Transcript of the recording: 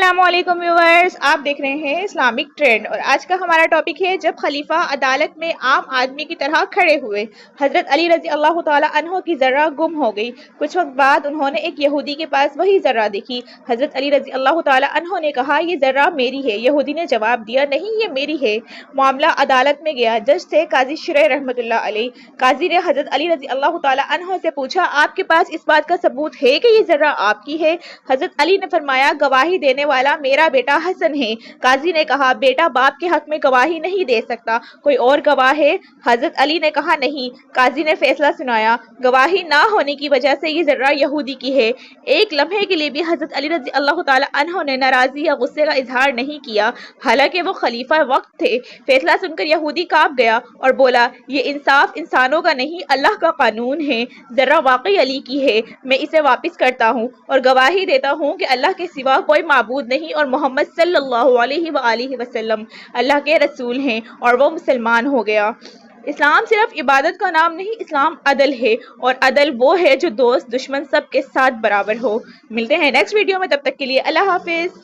السلام علیکم ویورز، آپ دیکھ رہے ہیں اسلامک ٹرینڈ اور آج کا ہمارا ٹاپک ہے جب خلیفہ عدالت میں عام آدمی کی طرح کھڑے ہوئے۔ حضرت علی رضی اللہ تعالی عنہ کی ذرہ گم ہو گئی۔ کچھ وقت بعد انہوں نے ایک یہودی کے پاس وہی ذرہ دیکھی۔ حضرت علی رضی اللہ تعالی عنہ نے کہا یہ ذرہ میری ہے۔ یہودی نے جواب دیا نہیں یہ میری ہے۔ معاملہ عدالت میں گیا، جج تھے قاضی شرح رحمۃ اللہ علیہ۔ قاضی نے حضرت علی رضی اللہ تعالی عنہ سے پوچھا آپ کے پاس اس بات کا ثبوت ہے کہ یہ ذرہ آپ کی ہے؟ حضرت علی نے فرمایا گواہی دینے والا میرا بیٹا حسن ہے۔ قاضی نے کہا بیٹا باپ کے حق میں گواہی نہیں دے سکتا، کوئی اور گواہ ہے؟ حضرت علی نے کہا نہیں۔ قاضی نے فیصلہ سنایا، گواہی نہ ہونے کی وجہ سے یہ ذرہ یہودی کی ہے۔ ایک لمحے کے لیے بھی حضرت علی رضی اللہ تعالی عنہ نے ناراضی یا غصے کا اظہار نہیں کیا، حالانکہ وہ خلیفہ وقت تھے۔ فیصلہ سن کر یہودی کانپ گیا اور بولا یہ انصاف انسانوں کا نہیں اللہ کا قانون ہے۔ ذرہ واقعی علی کی ہے، میں اسے واپس کرتا ہوں اور گواہی دیتا ہوں کہ اللہ کے سوا کوئی معبود نہیں اور محمد صلی اللہ علیہ وآلہ وسلم اللہ کے رسول ہیں، اور وہ مسلمان ہو گیا۔ اسلام صرف عبادت کا نام نہیں، اسلام عدل ہے، اور عدل وہ ہے جو دوست دشمن سب کے ساتھ برابر ہو۔ ملتے ہیں نیکسٹ ویڈیو میں، تب تک کے لیے اللہ حافظ۔